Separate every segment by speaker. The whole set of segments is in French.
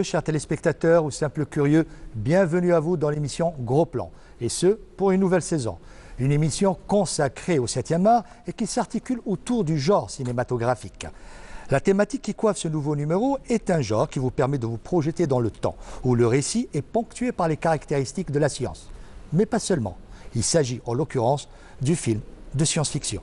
Speaker 1: Chers téléspectateurs ou simples curieux, bienvenue à vous dans l'émission Gros Plan, et ce, pour une nouvelle saison. Une émission consacrée au 7e art et qui s'articule autour du genre cinématographique. La thématique qui coiffe ce nouveau numéro est un genre qui vous permet de vous projeter dans le temps, où le récit est ponctué par les caractéristiques de la science. Mais pas seulement. Il s'agit en l'occurrence du film de science-fiction.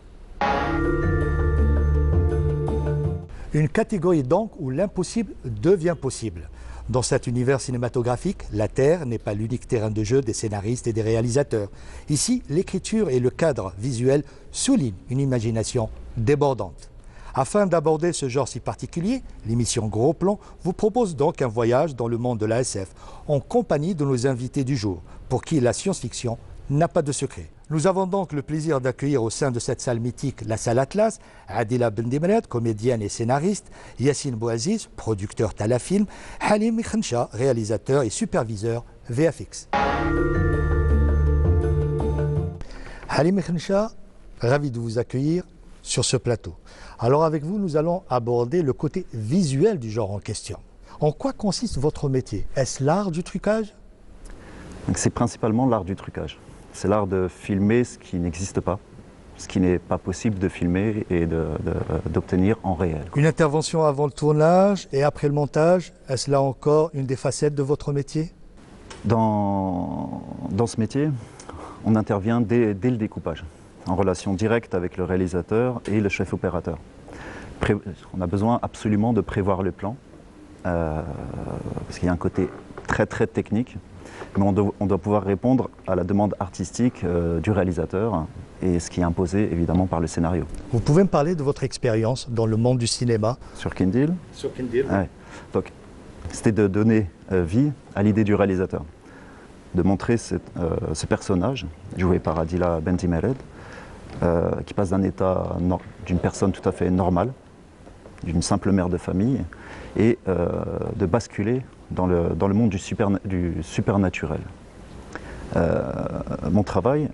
Speaker 1: Une catégorie donc où l'impossible devient possible. Dans cet univers cinématographique, la Terre n'est pas l'unique terrain de jeu des scénaristes et des réalisateurs. Ici, l'écriture et le cadre visuel soulignent une imagination débordante. Afin d'aborder ce genre si particulier, l'émission Gros Plan vous propose donc un voyage dans le monde de la SF, en compagnie de nos invités du jour, pour qui la science-fiction n'a pas de secret. Nous avons donc le plaisir d'accueillir au sein de cette salle mythique, la salle Atlas, Adila Bendimred, comédienne et scénariste, Yassine Bouaziz, producteur Talafilm, Halim Khencha, réalisateur et superviseur VFX. Halim Khencha, ravi de vous accueillir sur ce plateau. Alors avec vous, nous allons aborder le côté visuel du genre en question. En quoi consiste votre métier? Est-ce l'art du trucage?
Speaker 2: C'est principalement l'art du trucage. C'est l'art de filmer ce qui n'existe pas, ce qui n'est pas possible de filmer et d'obtenir en réel.
Speaker 1: Une intervention avant le tournage et après le montage, est-ce là encore une des facettes de votre métier?
Speaker 2: Dans ce métier, on intervient dès le découpage, en relation directe avec le réalisateur et le chef opérateur. On a besoin absolument de prévoir le plan, parce qu'il y a un côté très technique. Mais on doit pouvoir répondre à la demande artistique du réalisateur et ce qui est imposé évidemment par le scénario.
Speaker 1: Vous pouvez me parler de votre expérience dans le monde du cinéma?
Speaker 2: Sur Kindle.
Speaker 1: Sur Kindle.
Speaker 2: Ouais. Donc, c'était de donner vie à l'idée du réalisateur, de montrer ce personnage joué par Adila Bendimred qui passe d'un état d'une personne tout à fait normale, d'une simple mère de famille, et de basculer dans le monde du supernaturel. Mon travail,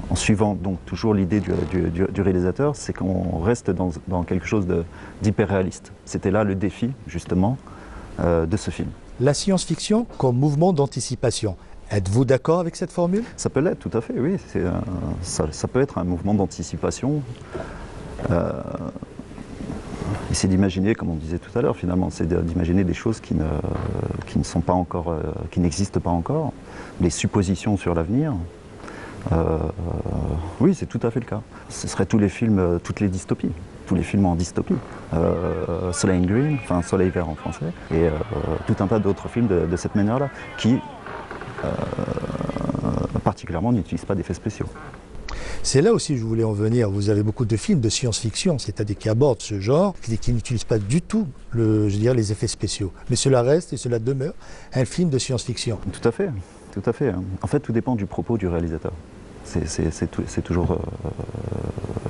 Speaker 2: en suivant donc toujours l'idée du réalisateur, c'est qu'on reste dans quelque chose d'hyper-réaliste. C'était là le défi, justement, de ce film.
Speaker 1: La science-fiction comme mouvement d'anticipation. Êtes-vous d'accord avec cette formule?
Speaker 2: Ça peut l'être, tout à fait, oui. Ça peut être un mouvement d'anticipation. Et c'est d'imaginer, comme on disait tout à l'heure, finalement, c'est d'imaginer des choses qui ne sont pas encore, qui n'existent pas encore, des suppositions sur l'avenir. Oui, c'est tout à fait le cas. Ce seraient tous les films, toutes les dystopies, tous les films en dystopie. Soleil Green, enfin Soleil Vert en français, et tout un tas d'autres films de cette manière-là, qui particulièrement n'utilisent pas d'effets spéciaux.
Speaker 1: C'est là aussi que je voulais en venir. Vous avez beaucoup de films de science-fiction, c'est-à-dire qui abordent ce genre, qui n'utilisent pas du tout les effets spéciaux. Mais cela reste et cela demeure un film de science-fiction.
Speaker 2: Tout à fait, tout à fait. En fait, tout dépend du propos du réalisateur. C'est toujours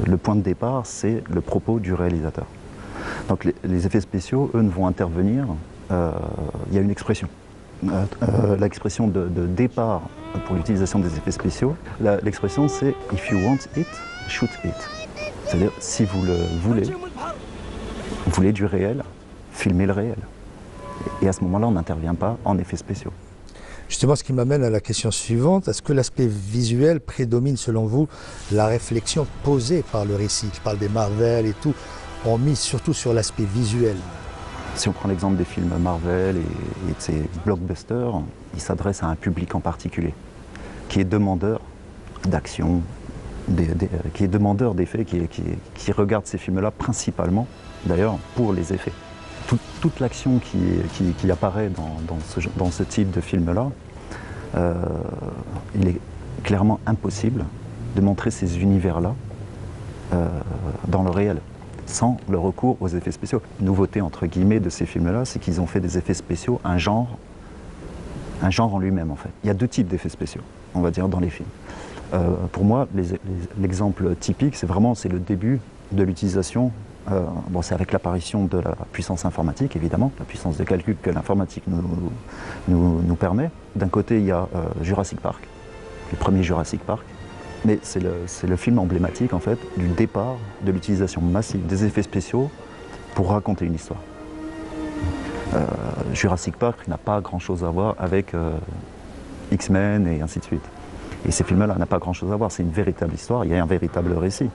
Speaker 2: le point de départ, c'est le propos du réalisateur. Donc les effets spéciaux, eux, ne vont intervenir. Il y a une expression. L'expression de départ pour l'utilisation des effets spéciaux, l'expression c'est « if you want it, shoot it ». C'est-à-dire, si vous le voulez du réel, filmez le réel. Et à ce moment-là, on n'intervient pas en effets spéciaux.
Speaker 1: Justement, ce qui m'amène à la question suivante, est-ce que l'aspect visuel prédomine selon vous la réflexion posée par le récit? Je parle des Marvel et tout, on mise surtout sur l'aspect visuel.
Speaker 2: Si on prend l'exemple des films Marvel et de ces blockbusters, ils s'adressent à un public en particulier, qui est demandeur d'action, qui est demandeur d'effets, qui regarde ces films-là principalement, d'ailleurs, pour les effets. Toute l'action qui apparaît dans ce type de film-là, il est clairement impossible de montrer ces univers-là dans le réel, sans le recours aux effets spéciaux. Nouveauté entre guillemets de ces films-là, c'est qu'ils ont fait des effets spéciaux, un genre en lui-même en fait. Il y a deux types d'effets spéciaux, on va dire, dans les films. Pour moi, l'exemple typique, c'est le début de l'utilisation. C'est avec l'apparition de la puissance informatique, évidemment, la puissance de calcul que l'informatique nous permet. D'un côté, il y a Jurassic Park, le premier Jurassic Park. Mais c'est le film emblématique en fait du départ de l'utilisation massive des effets spéciaux pour raconter une histoire. Jurassic Park n'a pas grand-chose à voir avec X-Men et ainsi de suite. Et ces films-là n'ont pas grand-chose à voir, c'est une véritable histoire, il y a un véritable récit.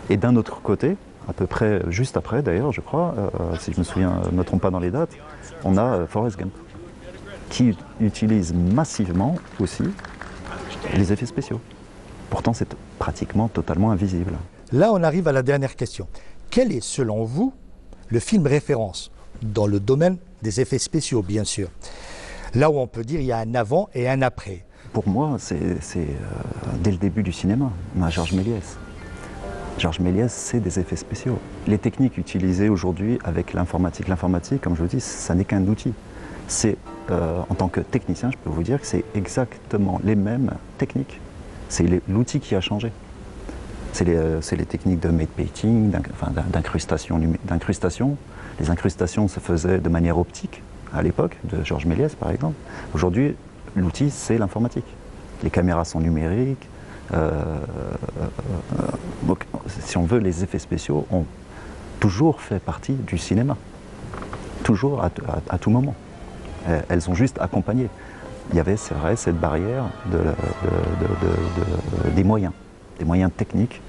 Speaker 2: Et d'un autre côté, à peu près juste après d'ailleurs, je crois, si je me trompe pas dans les dates, on a Forrest Gump, qui utilise massivement aussi les effets spéciaux. Pourtant, c'est pratiquement totalement invisible.
Speaker 1: Là, on arrive à la dernière question. Quel est, selon vous, le film référence dans le domaine des effets spéciaux, bien sûr? Là où on peut dire il y a un avant et un après.
Speaker 2: Pour moi, c'est dès le début du cinéma, on a Georges Méliès. Georges Méliès, c'est des effets spéciaux. Les techniques utilisées aujourd'hui avec l'informatique, comme je vous dis, ça n'est qu'un outil. En tant que technicien, je peux vous dire que c'est exactement les mêmes techniques. C'est l'outil qui a changé. C'est les techniques de matte painting, d'incrustation. Les incrustations se faisaient de manière optique à l'époque, de Georges Méliès par exemple. Aujourd'hui, l'outil, c'est l'informatique. Les caméras sont numériques. Donc, si on veut, les effets spéciaux ont toujours fait partie du cinéma. Toujours, à tout moment. Elles ont juste accompagné. Il y avait, c'est vrai, cette barrière des moyens techniques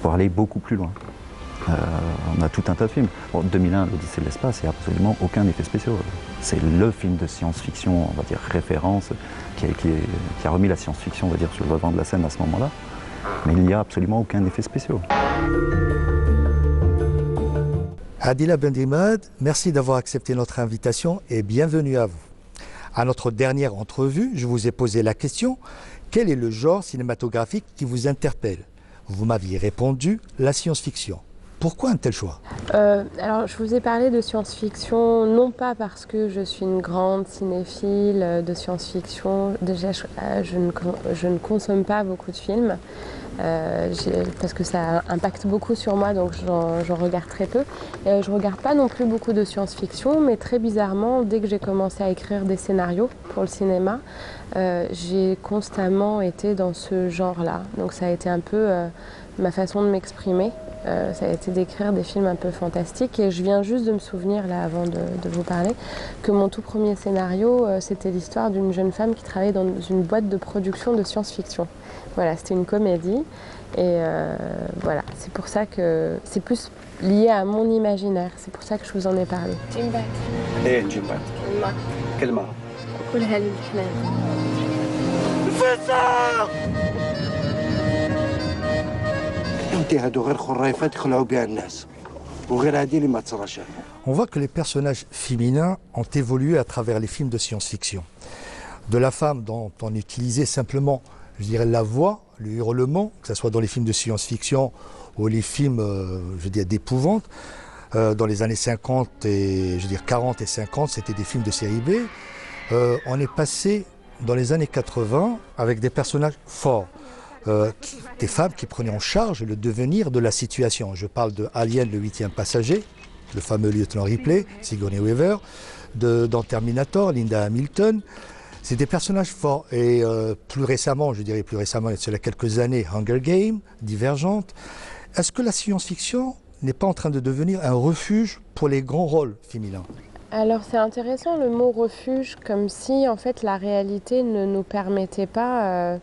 Speaker 2: pour aller beaucoup plus loin. On a tout un tas de films. Bon, 2001, l'Odyssée de l'espace, il n'y a absolument aucun effet spécial. C'est le film de science-fiction, on va dire, référence, qui a remis la science-fiction, on va dire, sur le devant de la scène à ce moment-là. Mais il n'y a absolument aucun effet spécial.
Speaker 1: Adila Bendirmad, merci d'avoir accepté notre invitation et bienvenue à vous. À notre dernière entrevue, je vous ai posé la question « Quel est le genre cinématographique qui vous interpelle ?» Vous m'aviez répondu « la science-fiction ». Pourquoi un tel choix?
Speaker 3: Alors, je vous ai parlé de science-fiction, non pas parce que je suis une grande cinéphile de science-fiction. Déjà, je ne consomme pas beaucoup de films, parce que ça impacte beaucoup sur moi, donc j'en regarde très peu. Je ne regarde pas non plus beaucoup de science-fiction, mais très bizarrement, dès que j'ai commencé à écrire des scénarios pour le cinéma, j'ai constamment été dans ce genre-là. Donc ça a été un peu ma façon de m'exprimer. Ça a été d'écrire des films un peu fantastiques et je viens juste de me souvenir, là, avant de vous parler, que mon tout premier scénario, c'était l'histoire d'une jeune femme qui travaillait dans une boîte de production de science-fiction. Voilà, c'était une comédie et voilà, c'est pour ça que c'est plus lié à mon imaginaire, c'est pour ça que je vous en ai parlé. Jimbat.
Speaker 4: ايه جيمبات؟ كلمة.
Speaker 3: كلها للحنان.
Speaker 4: انت هادو غير خريفات يخلعوا بها الناس وغير هادي اللي ما تصراش.
Speaker 1: On voit que les personnages féminins ont évolué à travers les films de science-fiction. De la femme dont on utilisait simplement, je dirais, la voix, le hurlement, que ce soit dans les films de science-fiction ou les films, je veux dire, d'épouvante. Dans les années 50 et, je veux dire, 40 et 50, c'était des films de série B. On est passé dans les années 80 avec des personnages forts. Des femmes qui prenaient en charge le devenir de la situation. Je parle de Alien, le 8e passager, le fameux lieutenant Ripley, Sigourney Weaver, dans Terminator, Linda Hamilton. C'est des personnages forts. Et plus récemment, je dirais plus récemment, il y a quelques années, Hunger Games, Divergente. Est-ce que la science-fiction n'est pas en train de devenir un refuge pour les grands rôles féminins?
Speaker 3: Alors c'est intéressant le mot refuge, comme si en fait la réalité ne nous permettait pas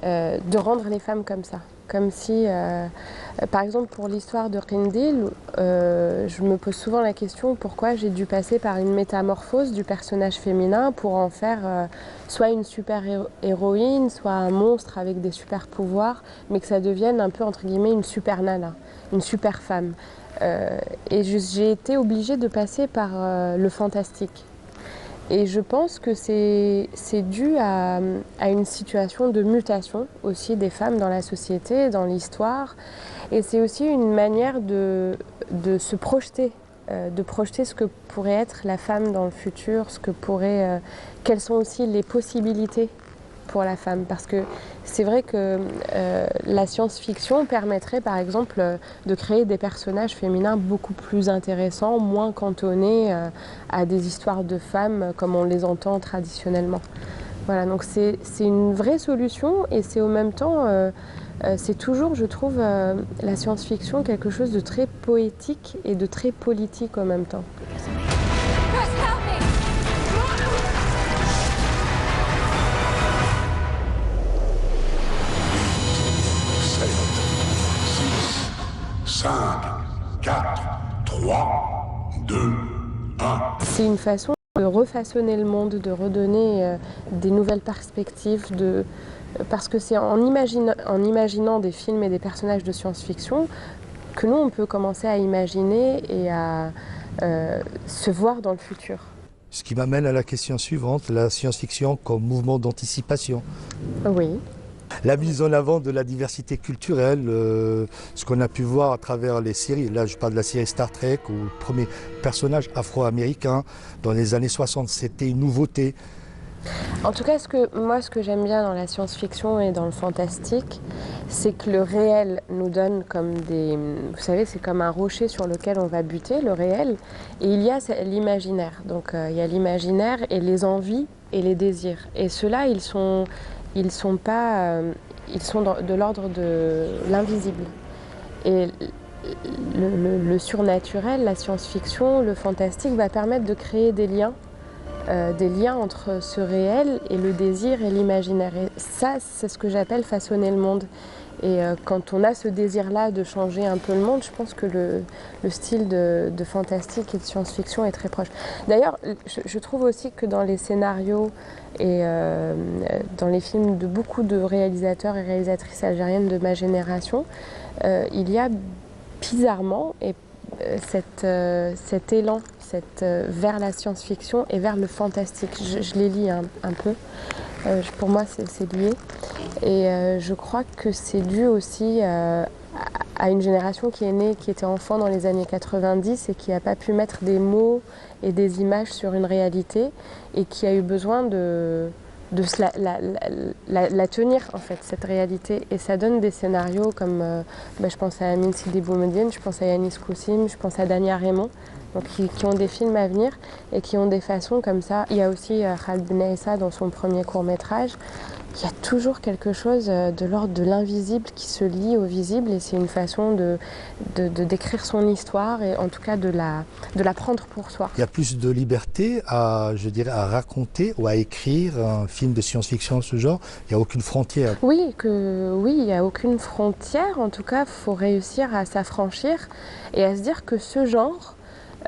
Speaker 3: de rendre les femmes comme ça. Comme si, par exemple pour l'histoire de Qindil, je me pose souvent la question pourquoi j'ai dû passer par une métamorphose du personnage féminin pour en faire soit une super héroïne, soit un monstre avec des super pouvoirs, mais que ça devienne un peu entre guillemets une super nana, une super femme. Et j'ai été obligée de passer par le fantastique. Et je pense que c'est dû à une situation de mutation aussi des femmes dans la société, dans l'histoire. Et c'est aussi une manière de se projeter, de projeter ce que pourrait être la femme dans le futur, quelles sont aussi les possibilités pour la femme. Parce que c'est vrai que la science-fiction permettrait par exemple de créer des personnages féminins beaucoup plus intéressants, moins cantonnés à des histoires de femmes comme on les entend traditionnellement. Voilà, donc c'est une vraie solution et c'est au même temps, c'est toujours, je trouve, la science-fiction quelque chose de très poétique et de très politique en même temps.
Speaker 5: 5, 4, 3, 2, 1.
Speaker 3: C'est une façon de refaçonner le monde, de redonner des nouvelles perspectives, parce que c'est en imaginant des films et des personnages de science-fiction que nous, on peut commencer à imaginer et à se voir dans le futur.
Speaker 1: Ce qui m'amène à la question suivante, la science-fiction comme mouvement d'anticipation.
Speaker 3: Oui.
Speaker 1: La mise en avant de la diversité culturelle, ce qu'on a pu voir à travers les séries. Là, je parle de la série Star Trek, où le premier personnage afro-américain, dans les années 60, c'était une nouveauté.
Speaker 3: En tout cas, ce que j'aime bien dans la science-fiction et dans le fantastique, c'est que le réel nous donne comme vous savez, c'est comme un rocher sur lequel on va buter, le réel, et il y a l'imaginaire. Donc il y a l'imaginaire et les envies et les désirs. Et ceux-là, ils sont de l'ordre de l'invisible. Et le surnaturel, la science-fiction, le fantastique va permettre de créer des liens entre ce réel et le désir et l'imaginaire. Et ça, c'est ce que j'appelle façonner le monde. Et quand on a ce désir-là de changer un peu le monde, je pense que le style de fantastique et de science-fiction est très proche. D'ailleurs, je trouve aussi que dans les scénarios et dans les films de beaucoup de réalisateurs et réalisatrices algériennes de ma génération, il y a bizarrement cet élan vers la science-fiction et vers le fantastique. Je les lis un peu. Pour moi, c'est lié. Et je crois que c'est dû aussi à une génération qui est née, qui était enfant dans les années 90 et qui n'a pas pu mettre des mots et des images sur une réalité et qui a eu besoin de la tenir, en fait, cette réalité. Et ça donne des scénarios comme, je pense à Amin Sidi Boumediene, je pense à Yanis Koussim, je pense à Dania Raymond, donc qui ont des films à venir et qui ont des façons comme ça. Il y a aussi Khaled Benaïssa dans son premier court-métrage. Il y a toujours quelque chose de l'ordre de l'invisible qui se lie au visible et c'est une façon de décrire son histoire et en tout cas de la prendre pour soi.
Speaker 1: Il y a plus de liberté à raconter ou à écrire un film de science-fiction de ce genre. Il n'y a aucune frontière.
Speaker 3: Oui, il n'y a aucune frontière. En tout cas, il faut réussir à s'affranchir et à se dire que ce genre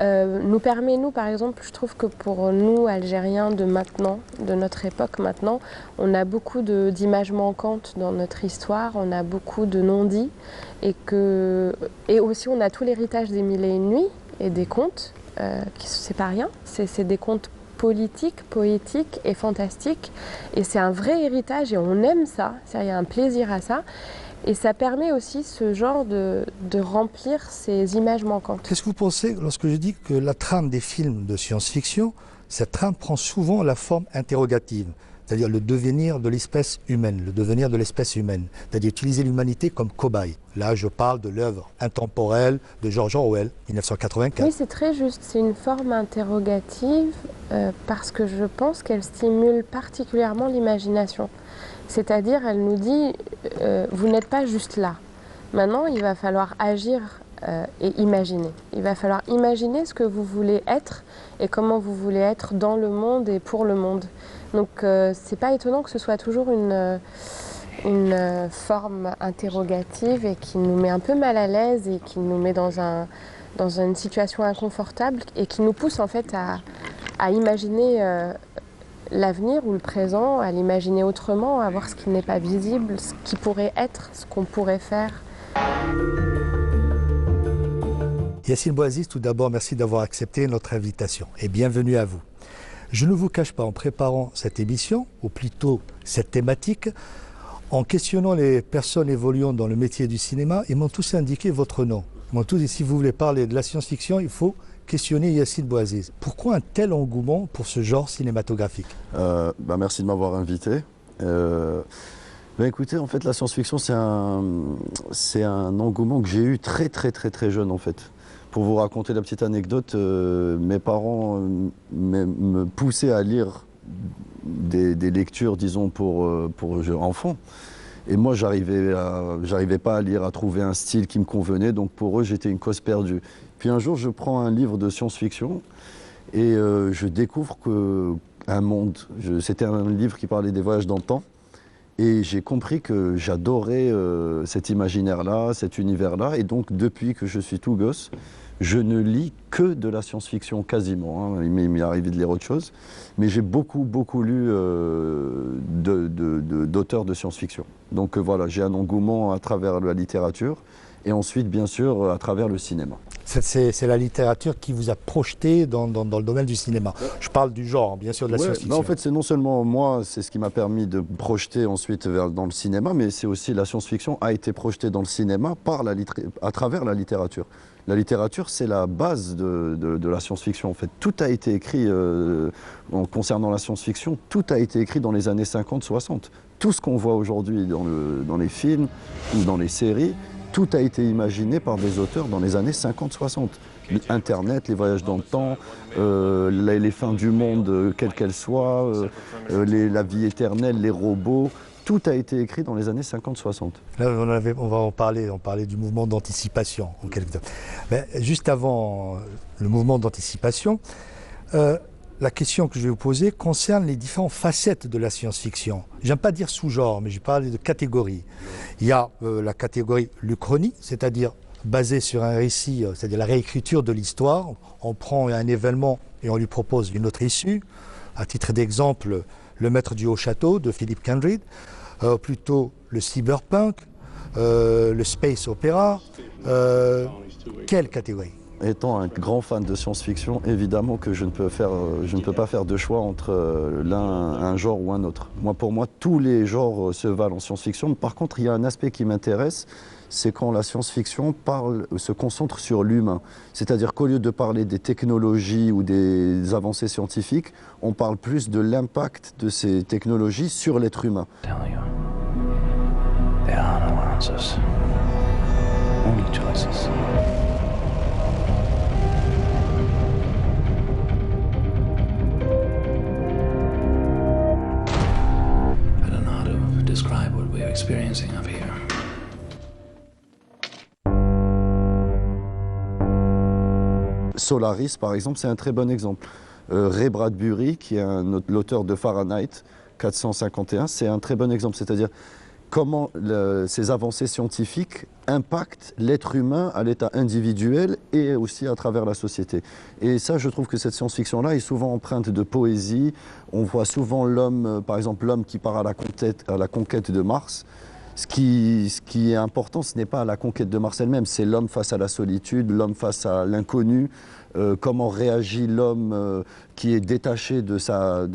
Speaker 3: nous permet, nous par exemple, je trouve que pour nous Algériens de maintenant, de notre époque maintenant, on a beaucoup d'images manquantes dans notre histoire, on a beaucoup de non-dits et aussi on a tout l'héritage des Mille et une nuits et des contes, c'est pas rien, c'est des contes politiques, poétiques et fantastiques et c'est un vrai héritage et on aime ça, il y a un plaisir à ça. Et ça permet aussi ce genre de remplir ces images manquantes.
Speaker 1: Qu'est-ce que vous pensez lorsque je dis que la trame des films de science-fiction, cette trame prend souvent la forme interrogative, c'est-à-dire le devenir de l'espèce humaine, c'est-à-dire utiliser l'humanité comme cobaye. Là, je parle de l'œuvre intemporelle de George Orwell, 1984.
Speaker 3: Oui, c'est très juste. C'est une forme interrogative parce que je pense qu'elle stimule particulièrement l'imagination. C'est-à-dire, elle nous dit, vous n'êtes pas juste là. Maintenant, il va falloir agir et imaginer. Il va falloir imaginer ce que vous voulez être et comment vous voulez être dans le monde et pour le monde. Donc, c'est pas étonnant que ce soit toujours une forme interrogative et qui nous met un peu mal à l'aise et qui nous met dans une situation inconfortable et qui nous pousse en fait à imaginer l'avenir ou le présent, à l'imaginer autrement, à voir ce qui n'est pas visible, ce qui pourrait être, ce qu'on pourrait faire.
Speaker 1: Yassine Bouaziz, tout d'abord, merci d'avoir accepté notre invitation et bienvenue à vous. Je ne vous cache pas, en préparant cette émission, ou plutôt cette thématique, en questionnant les personnes évoluant dans le métier du cinéma, ils m'ont tous indiqué votre nom. Ils m'ont tous dit, si vous voulez parler de la science-fiction, il faut questionner Yassine Bouaziz. Pourquoi un tel engouement pour ce genre cinématographique?
Speaker 6: Merci de m'avoir invité. Écoutez, en fait, la science-fiction, c'est un engouement que j'ai eu très jeune, en fait. Pour vous raconter la petite anecdote, mes parents me poussaient à lire des lectures, disons, pour enfants. Et moi, j'arrivais pas à lire, à trouver un style qui me convenait. Donc pour eux, j'étais une cause perdue. Puis un jour, je prends un livre de science-fiction et je découvre un monde. C'était un livre qui parlait des voyages dans le temps. Et j'ai compris que j'adorais cet imaginaire-là, cet univers-là. Et donc, depuis que je suis tout gosse, je ne lis que de la science-fiction quasiment. Hein. Il m'est arrivé de lire autre chose. Mais j'ai beaucoup, beaucoup lu d'auteurs de science-fiction. Donc voilà, j'ai un engouement à travers la littérature. Et ensuite, bien sûr, à travers le cinéma.
Speaker 1: C'est la littérature qui vous a projeté dans le domaine du cinéma. Je parle du genre, bien sûr, de la science-fiction.
Speaker 6: En fait, c'est non seulement moi, c'est ce qui m'a permis de projeter ensuite dans le cinéma, mais c'est aussi la science-fiction a été projetée dans le cinéma à travers la littérature. La littérature, c'est la base de la science-fiction. En fait, tout a été écrit concernant la science-fiction, tout a été écrit dans les années 50-60. Tout ce qu'on voit aujourd'hui dans les films ou dans les séries, tout a été imaginé par des auteurs dans les années 50-60. Internet, les voyages dans le temps, les fins du monde, quelles qu'elles soient, la vie éternelle, les robots, tout a été écrit dans les années 50-60.
Speaker 1: Là, on va en parler, on parlait du mouvement d'anticipation en quelque sorte. Mais juste avant le mouvement d'anticipation, la question que je vais vous poser concerne les différentes facettes de la science-fiction. J'aime pas dire sous-genre, mais je parle de catégories. Il y a la catégorie l'Uchronie, c'est-à-dire basée sur un récit, c'est-à-dire la réécriture de l'histoire. On prend un événement et on lui propose une autre issue. À titre d'exemple, Le Maître du Haut Château de Philip Kendrick, plutôt le cyberpunk, le space opéra. Quelle catégorie ?
Speaker 6: Étant un grand fan de science-fiction, évidemment que je ne peux pas faire de choix entre un genre ou un autre. Pour moi, tous les genres se valent en science-fiction. Par contre, il y a un aspect qui m'intéresse, c'est quand la science-fiction se concentre sur l'humain. C'est-à-dire qu'au lieu de parler des technologies ou des avancées scientifiques, on parle plus de l'impact de ces technologies sur l'être humain.
Speaker 7: Describe what we are experiencing up here.
Speaker 6: Solaris, par exemple, c'est un très bon exemple. Ray Bradbury, qui est l'auteur de Fahrenheit 451, c'est un très bon exemple. C'est-à-dire comment ces avancées scientifiques impactent l'être humain à l'état individuel et aussi à travers la société. Et ça, je trouve que cette science-fiction-là est souvent empreinte de poésie. On voit souvent l'homme, par exemple l'homme qui part à la conquête de Mars. Ce qui est important, ce n'est pas la conquête de Mars elle-même, c'est l'homme face à la solitude, l'homme face à l'inconnu, comment réagit l'homme qui est détaché de sa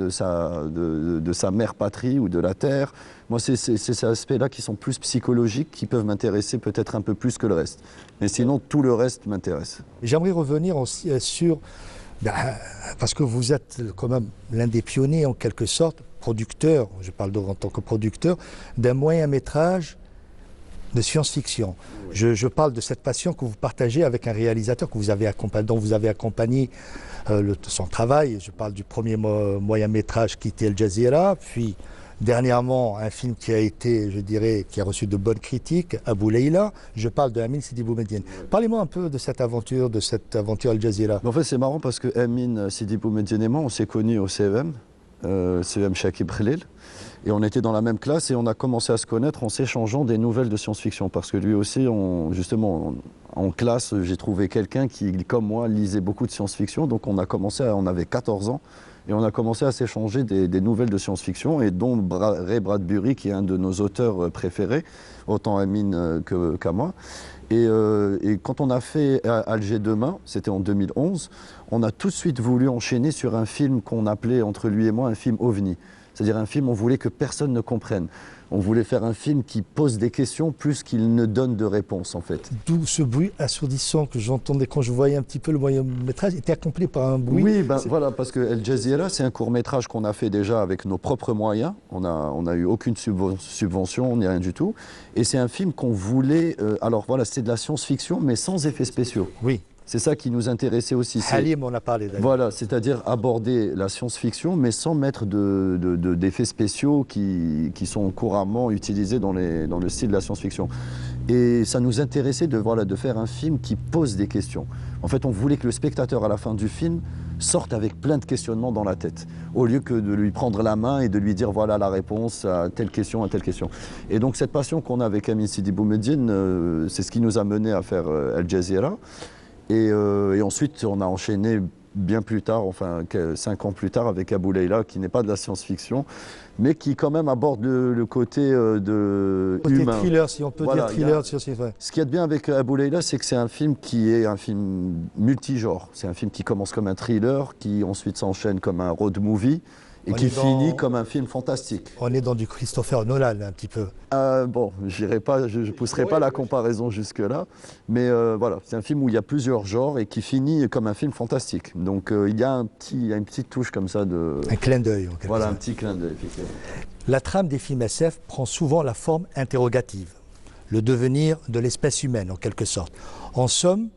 Speaker 6: mère patrie ou de la Terre. Moi, c'est ces aspects-là qui sont plus psychologiques, qui peuvent m'intéresser peut-être un peu plus que le reste. Mais sinon, tout le reste m'intéresse.
Speaker 1: J'aimerais revenir aussi sur... parce que vous êtes quand même l'un des pionniers en quelque sorte, producteur, je parle en tant que producteur, d'un moyen métrage de science-fiction. Je parle de cette passion que vous partagez avec un réalisateur que dont vous avez accompagné son travail. Je parle du premier moyen métrage qui était Al Jazeera, puis dernièrement un film qui a été, je dirais, qui a reçu de bonnes critiques, Abou Leila. Je parle de Amin Sidi Boumediene. Parlez-moi un peu de cette aventure Al Jazeera.
Speaker 6: En fait, c'est marrant parce que Amin Sidi Boumediene et moi, on s'est connus au CEM. CEM Shakib Khalil, et on était dans la même classe et on a commencé à se connaître en s'échangeant des nouvelles de science-fiction parce que lui aussi, justement, en classe, j'ai trouvé quelqu'un qui, comme moi, lisait beaucoup de science-fiction, donc on avait 14 ans et on a commencé à s'échanger des nouvelles de science-fiction et dont Ray Bradbury, qui est un de nos auteurs préférés, autant Amin qu'à moi. Et quand on a fait Alger demain, c'était en 2011, on a tout de suite voulu enchaîner sur un film qu'on appelait, entre lui et moi, un film ovni. C'est-à-dire un film, on voulait que personne ne comprenne. On voulait faire un film qui pose des questions plus qu'il ne donne de réponses, en fait.
Speaker 1: D'où ce bruit assourdissant que j'entendais quand je voyais un petit peu le moyen-métrage, était accompli par un bruit.
Speaker 6: Oui, voilà, parce que Al Jazeera, c'est un court-métrage qu'on a fait déjà avec nos propres moyens. On n'a eu aucune subvention, ni rien du tout. Et c'est un film qu'on voulait... alors voilà, c'est de la science-fiction, mais sans effets spéciaux.
Speaker 1: Oui.
Speaker 6: C'est ça qui nous intéressait aussi.
Speaker 1: Halim, on a parlé d'ailleurs.
Speaker 6: Voilà, c'est-à-dire aborder la science-fiction, mais sans mettre d'effets spéciaux qui sont couramment utilisés dans le style de la science-fiction. Et ça nous intéressait de faire un film qui pose des questions. En fait, on voulait que le spectateur, à la fin du film, sorte avec plein de questionnements dans la tête, au lieu que de lui prendre la main et de lui dire voilà la réponse à telle question, à telle question. Et donc cette passion qu'on a avec Amin Sidi Boumediene, c'est ce qui nous a mené à faire Al Jazeera. Et ensuite, on a enchaîné bien plus tard, enfin 5 ans plus tard, avec Abou Leila, qui n'est pas de la science-fiction, mais qui quand même aborde le côté humain.
Speaker 1: Thriller, si on peut dire thriller. Ce qu'il
Speaker 6: y a de bien avec Abou Leila, c'est que c'est un film qui est un film multigenre. C'est un film qui commence comme un thriller, qui ensuite s'enchaîne comme un road movie, et qui finit comme un film fantastique.
Speaker 1: On est dans du Christopher Nolan un petit peu.
Speaker 6: Bon, je ne pousserai pas la comparaison jusque-là, mais voilà, c'est un film où il y a plusieurs genres et qui finit comme un film fantastique. Donc il y a une petite touche comme ça de...
Speaker 1: Un clin d'œil.
Speaker 6: Voilà, un petit clin d'œil, effectivement.
Speaker 1: La trame des films SF prend souvent la forme interrogative, le devenir de l'espèce humaine en quelque sorte. En somme,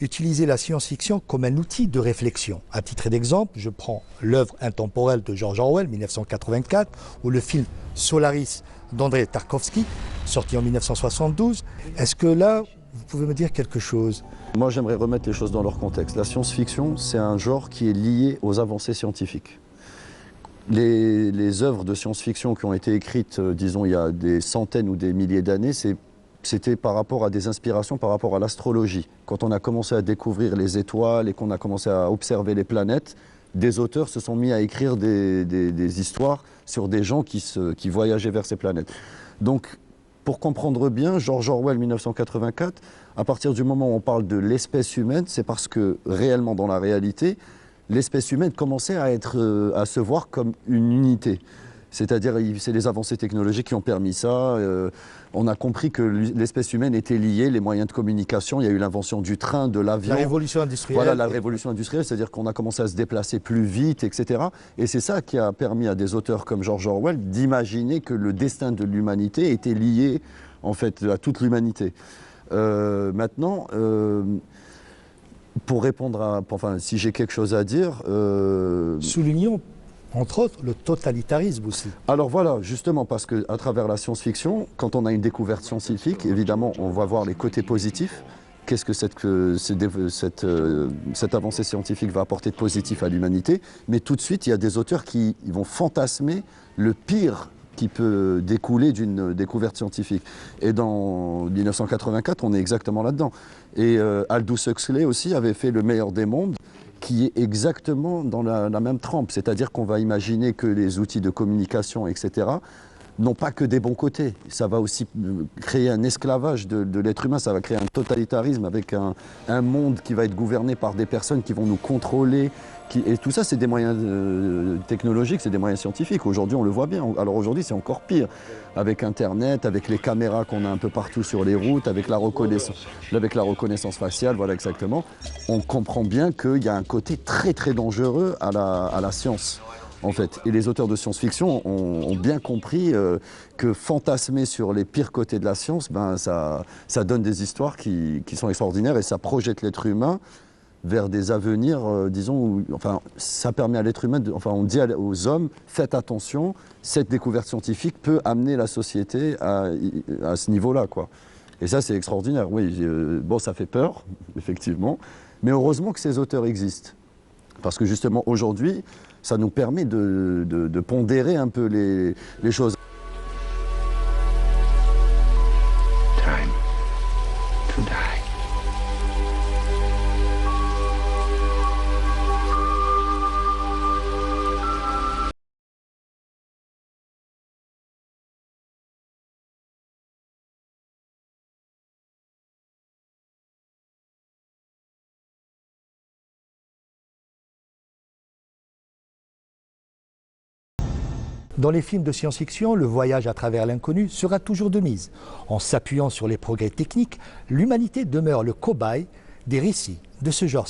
Speaker 1: utiliser la science-fiction comme un outil de réflexion. À titre d'exemple, je prends l'œuvre intemporelle de George Orwell, 1984, ou le film Solaris d'Andrei Tarkovsky, sorti en 1972. Est-ce que là, vous pouvez me dire quelque chose?
Speaker 6: Moi, j'aimerais remettre les choses dans leur contexte. La science-fiction, c'est un genre qui est lié aux avancées scientifiques. Les œuvres de science-fiction qui ont été écrites, disons, il y a des centaines ou des milliers d'années, c'était par rapport à des inspirations, par rapport à l'astrologie. Quand on a commencé à découvrir les étoiles et qu'on a commencé à observer les planètes, des auteurs se sont mis à écrire des histoires sur des gens qui voyageaient vers ces planètes. Donc, pour comprendre bien, George Orwell, 1984, à partir du moment où on parle de l'espèce humaine, c'est parce que réellement, dans la réalité, l'espèce humaine commençait à se voir comme une unité. C'est-à-dire, c'est les avancées technologiques qui ont permis ça. On a compris que l'espèce humaine était liée, les moyens de communication. Il y a eu l'invention du train, de l'avion.
Speaker 1: La révolution industrielle.
Speaker 6: Voilà, la révolution industrielle, c'est-à-dire qu'on a commencé à se déplacer plus vite, etc. Et c'est ça qui a permis à des auteurs comme George Orwell d'imaginer que le destin de l'humanité était lié, en fait, à toute l'humanité. Maintenant, pour répondre à... Enfin, si j'ai quelque chose à dire...
Speaker 1: Soulignons entre autres, le totalitarisme aussi.
Speaker 6: Alors voilà, justement, parce qu'à travers la science-fiction, quand on a une découverte scientifique, évidemment, on va voir les côtés positifs. Qu'est-ce que cette avancée scientifique va apporter de positif à l'humanité? Mais tout de suite, il y a des auteurs qui vont fantasmer le pire qui peut découler d'une découverte scientifique. Et dans 1984, on est exactement là-dedans. Et Aldous Huxley aussi avait fait Le meilleur des mondes, qui est exactement dans la même trempe. C'est-à-dire qu'on va imaginer que les outils de communication, etc., n'ont pas que des bons côtés. Ça va aussi créer un esclavage de l'être humain, ça va créer un totalitarisme avec un monde qui va être gouverné par des personnes qui vont nous contrôler. Et tout ça, c'est des moyens technologiques, c'est des moyens scientifiques. Aujourd'hui, on le voit bien. Alors aujourd'hui, c'est encore pire. Avec Internet, avec les caméras qu'on a un peu partout sur les routes, avec la reconnaissance faciale, voilà exactement. On comprend bien qu'il y a un côté très très dangereux à la science, en fait. Et les auteurs de science-fiction ont bien compris que fantasmer sur les pires côtés de la science, ben, ça donne des histoires qui sont extraordinaires et ça projette l'être humain vers des avenirs, disons, où, enfin, ça permet à l'être humain, enfin, on dit aux hommes, faites attention, cette découverte scientifique peut amener la société à ce niveau-là, quoi. Et ça, c'est extraordinaire, oui. Bon, ça fait peur, effectivement, mais heureusement que ces auteurs existent. Parce que justement, aujourd'hui, ça nous permet de pondérer un peu les choses.
Speaker 5: Time to die.
Speaker 1: Dans les films de science-fiction, le voyage à travers l'inconnu sera toujours de mise. En s'appuyant sur les progrès techniques, l'humanité demeure le cobaye des récits de ce genre.